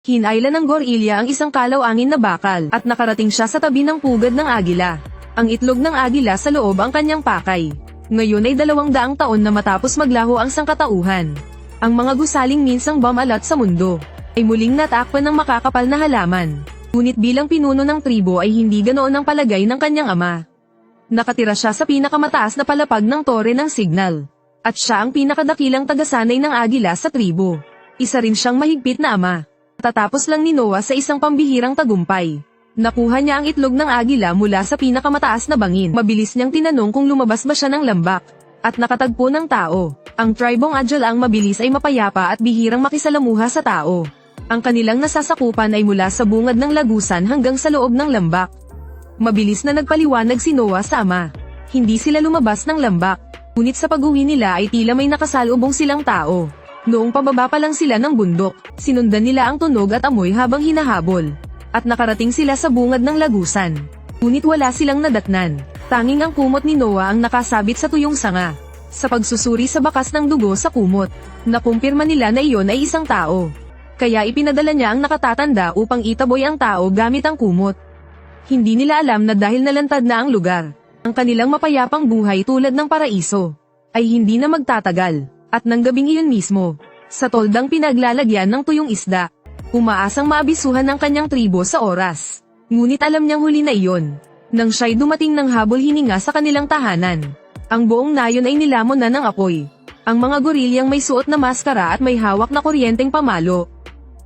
Hinailan ng gorilya ang isang kalaw-angin na bakal, at nakarating siya sa tabi ng pugad ng agila. Ang itlog ng agila sa loob ang kanyang pakay. Ngayon ay 200 taon na matapos maglaho ang sangkatauhan. Ang mga gusaling minsang bumalat sa mundo, ay muling natakpan ng makakapal na halaman. Ngunit bilang pinuno ng tribo ay hindi ganoon ang palagay ng kanyang ama. Nakatira siya sa pinakamataas na palapag ng tore ng signal. At siya ang pinakadakilang tagasanay ng agila sa tribo. Isa rin siyang mahigpit na ama. Tatapos lang ni Noah sa isang pambihirang tagumpay. Nakuha niya ang itlog ng agila mula sa pinakamataas na bangin. Mabilis niyang tinanong kung lumabas ba siya ng lambak. At nakatagpo ng tao. Ang tribong Adyalang mabilis ay mapayapa at bihirang makisalamuha sa tao. Ang kanilang nasasakupan ay mula sa bungad ng lagusan hanggang sa loob ng lambak. Mabilis na nagpaliwanag si Noah sa ama. Hindi sila lumabas ng lambak. Ngunit sa pag-uwi nila ay tila may nakasalubong silang tao. Noong pababa pa lang sila ng bundok, sinundan nila ang tunog at amoy habang hinahabol. At nakarating sila sa bungad ng lagusan. Ngunit wala silang nadatnan. Tanging ang kumot ni Noah ang nakasabit sa tuyong sanga. Sa pagsusuri sa bakas ng dugo sa kumot, nakumpirma nila na iyon ay isang tao. Kaya ipinadala niya ang nakatatanda upang itaboy ang tao gamit ang kumot. Hindi nila alam na dahil nalantad na ang lugar, ang kanilang mapayapang buhay tulad ng paraiso, ay hindi na magtatagal. At nang gabing iyon mismo, sa toldang pinaglalagyan ng tuyong isda, umaasang maabisuhan ng kanyang tribo sa oras. Ngunit alam niyang huli na iyon, nang siya'y dumating ng habol hininga sa kanilang tahanan. Ang buong nayon ay nilamon na ng apoy. Ang mga gorilyang may suot na maskara at may hawak na kuryenteng pamalo,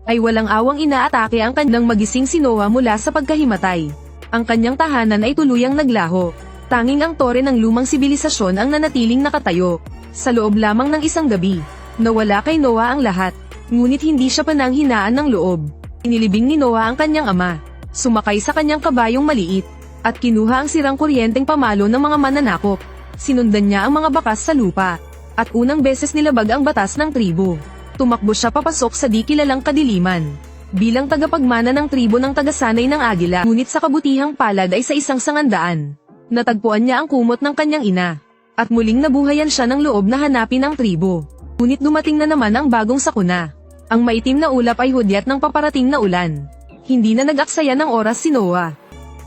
ay walang awang inaatake ang kanyang magising si Noah mula sa pagkahimatay. Ang kanyang tahanan ay tuluyang naglaho. Tanging ang tore ng lumang sibilisasyon ang nanatiling nakatayo. Sa loob lamang ng isang gabi, nawala kay Noah ang lahat. Ngunit hindi siya pananghinaan ng loob. Inilibing ni Noah ang kanyang ama. Sumakay sa kanyang kabayong maliit. At kinuha ang sirang kuryenteng pamalo ng mga mananakop. Sinundan niya ang mga bakas sa lupa. At unang beses nilabag ang batas ng tribo. Tumakbo siya papasok sa di kilalang kadiliman. Bilang tagapagmana ng tribo ng tagasanay ng agila. Ngunit sa kabutihang palad ay sa isang sangandaan. Natagpuan niya ang kumot ng kanyang ina. At muling nabuhayan siya ng loob na hanapin ang tribo. Ngunit dumating na naman ang bagong sakuna. Ang maitim na ulap ay hudyat ng paparating na ulan. Hindi na nag-aksaya ng oras si Noah.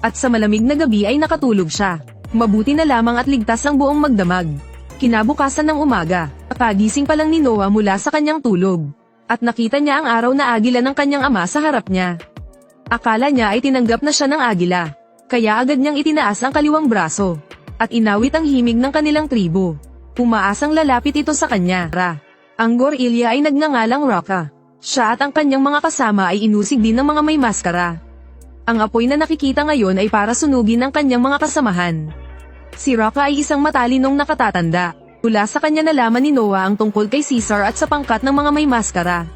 At sa malamig na gabi ay nakatulog siya. Mabuti na lamang at ligtas ang buong magdamag. Kinabukasan ng umaga, pagising pa lang ni Noah mula sa kanyang tulog. At nakita niya ang araw na agila ng kanyang ama sa harap niya. Akala niya ay tinanggap na siya ng agila. Kaya agad niyang itinaas ang kaliwang braso. At inawit ang himig ng kanilang tribo. Umaasang lalapit ito sa kanya. Ang gorilya ay nagngangalang Raka. Siya at ang kanyang mga kasama ay inusig din ng mga may maskara. Ang apoy na nakikita ngayon ay para sunugin ang kanyang mga kasamahan. Si Raka ay isang matalinong nakatatanda. Mula sa kanya nalaman ni Noah ang tungkol kay Caesar at sa pangkat ng mga may maskara.